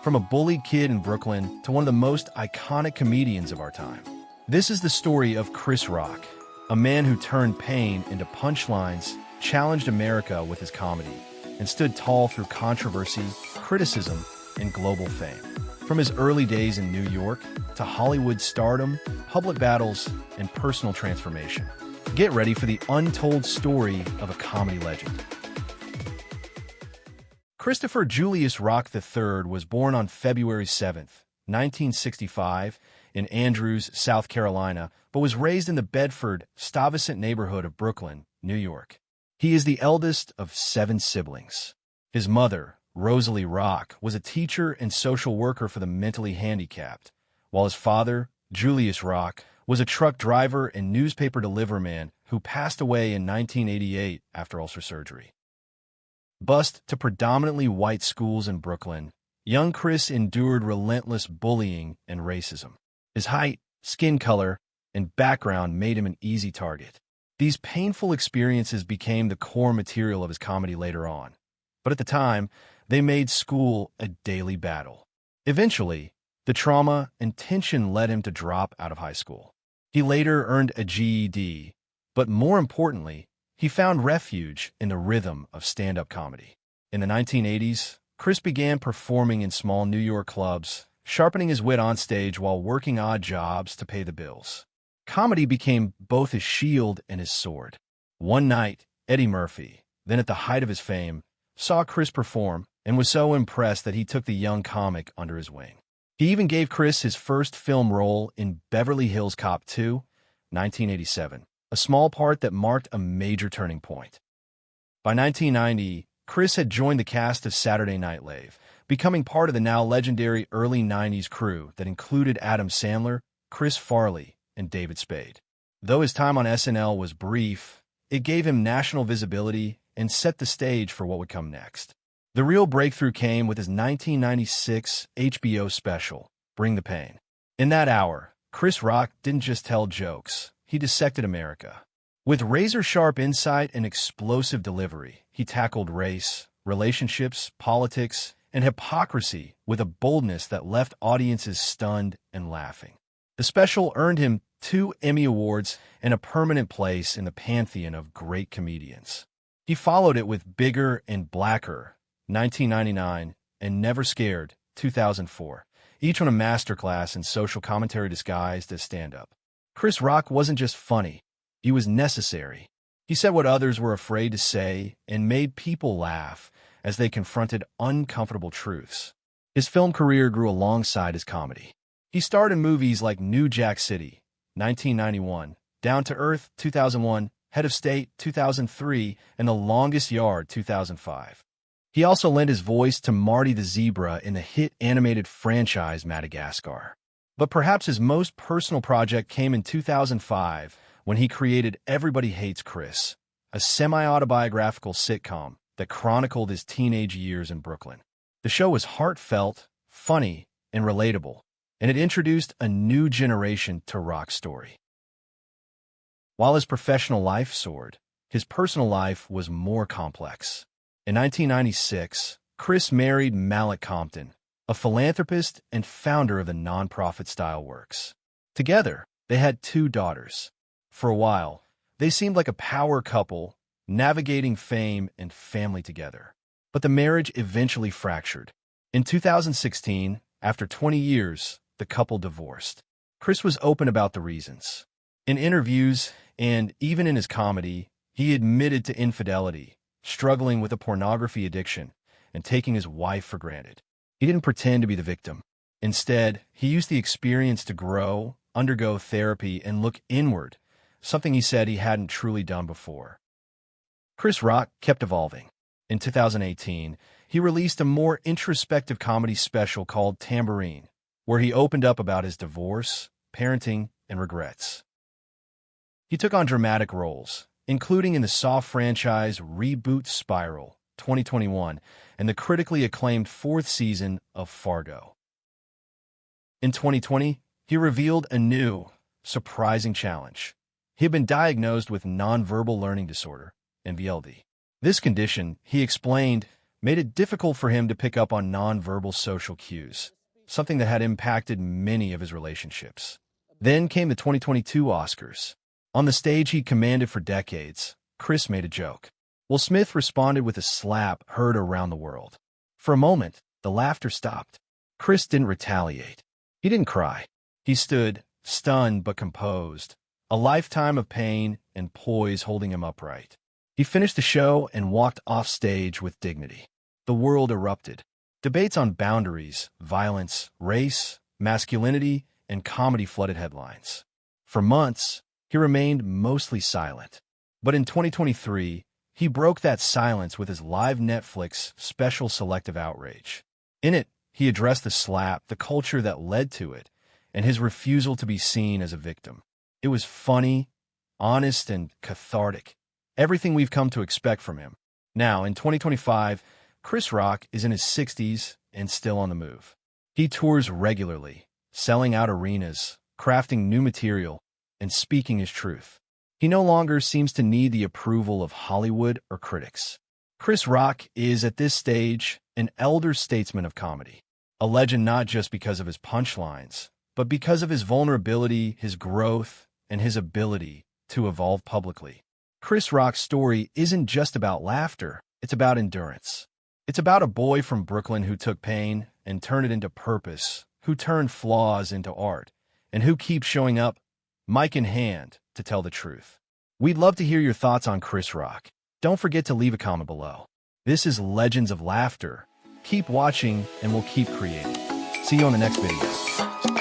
from a bullied kid in Brooklyn to one of the most iconic comedians of our time. This is the story of Chris Rock, a man who turned pain into punchlines, challenged America with his comedy, and stood tall through controversy, criticism, and global fame. From his early days in New York to Hollywood stardom, public battles, and personal transformation. Get ready for the untold story of a comedy legend. Christopher Julius Rock III was born on February 7, 1965, in Andrews, South Carolina, but was raised in the Bedford-Stuyvesant neighborhood of Brooklyn, New York. He is the eldest of 7 siblings. His mother, Rosalie Rock, was a teacher and social worker for the mentally handicapped, while his father, Julius Rock, was a truck driver and newspaper deliverman who passed away in 1988 after ulcer surgery. Bused to predominantly white schools in Brooklyn, young Chris endured relentless bullying and racism. His height, skin color, and background made him an easy target. These painful experiences became the core material of his comedy later on, but at the time, they made school a daily battle. Eventually, the trauma and tension led him to drop out of high school. He later earned a GED, but more importantly, he found refuge in the rhythm of stand-up comedy. In the 1980s, Chris began performing in small New York clubs, sharpening his wit on stage while working odd jobs to pay the bills. Comedy became both his shield and his sword. One night, Eddie Murphy, then at the height of his fame, saw Chris perform and was so impressed that he took the young comic under his wing. He even gave Chris his first film role in Beverly Hills Cop 2, 1987. A small part that marked a major turning point. By 1990, Chris had joined the cast of Saturday Night Live, becoming part of the now legendary early 90s crew that included Adam Sandler, Chris Farley, and David Spade. Though his time on SNL was brief, it gave him national visibility and set the stage for what would come next. The real breakthrough came with his 1996 HBO special, Bring the Pain. In that hour, Chris Rock didn't just tell jokes. He dissected America. With razor-sharp insight and explosive delivery, he tackled race, relationships, politics, and hypocrisy with a boldness that left audiences stunned and laughing. The special earned him 2 Emmy Awards and a permanent place in the pantheon of great comedians. He followed it with Bigger and Blacker, 1999, and Never Scared, 2004, each one a masterclass in social commentary disguised as stand-up. Chris Rock wasn't just funny, he was necessary. He said what others were afraid to say and made people laugh as they confronted uncomfortable truths. His film career grew alongside his comedy. He starred in movies like New Jack City, 1991, Down to Earth, 2001, Head of State, 2003, and The Longest Yard, 2005. He also lent his voice to Marty the Zebra in the hit animated franchise Madagascar. But perhaps his most personal project came in 2005 when he created Everybody Hates Chris, a semi-autobiographical sitcom that chronicled his teenage years in Brooklyn. The show was heartfelt, funny, and relatable, and it introduced a new generation to Rock's story. While his professional life soared, his personal life was more complex. In 1996, Chris married Malik Compton, a philanthropist and founder of the nonprofit Styleworks. Together, they had 2 daughters. For a while, they seemed like a power couple, navigating fame and family together. But the marriage eventually fractured. In 2016, after 20 years, the couple divorced. Chris was open about the reasons. In interviews, and even in his comedy, he admitted to infidelity, struggling with a pornography addiction, and taking his wife for granted. He didn't pretend to be the victim. Instead, he used the experience to grow, undergo therapy, and look inward, something he said he hadn't truly done before. Chris Rock kept evolving. In 2018, he released a more introspective comedy special called Tambourine, where he opened up about his divorce, parenting, and regrets. He took on dramatic roles, including in the soft franchise Reboot Spiral, 2021, and the critically acclaimed 4th season of Fargo. In 2020, he revealed a new, surprising challenge. He had been diagnosed with nonverbal learning disorder, NVLD. This condition, he explained, made it difficult for him to pick up on nonverbal social cues, something that had impacted many of his relationships. Then came the 2022 Oscars. On the stage he commanded for decades, Chris made a joke. Will Smith responded with a slap heard around the world. For a moment, the laughter stopped. Chris didn't retaliate. He didn't cry. He stood, stunned but composed, a lifetime of pain and poise holding him upright. He finished the show and walked off stage with dignity. The world erupted. Debates on boundaries, violence, race, masculinity, and comedy flooded headlines. For months, he remained mostly silent. But in 2023, he broke that silence with his live Netflix special Selective Outrage. In it, he addressed the slap, the culture that led to it, and his refusal to be seen as a victim. It was funny, honest, and cathartic. Everything we've come to expect from him. Now, in 2025, Chris Rock is in his 60s and still on the move. He tours regularly, selling out arenas, crafting new material, and speaking his truth. He no longer seems to need the approval of Hollywood or critics. Chris Rock is, at this stage, an elder statesman of comedy. A legend not just because of his punchlines, but because of his vulnerability, his growth, and his ability to evolve publicly. Chris Rock's story isn't just about laughter, it's about endurance. It's about a boy from Brooklyn who took pain and turned it into purpose, who turned flaws into art, and who keeps showing up, mic in hand, to tell the truth. We'd love to hear your thoughts on Chris Rock. Don't forget to leave a comment below. This is Legends of Laughter. Keep watching and we'll keep creating. See you on the next video.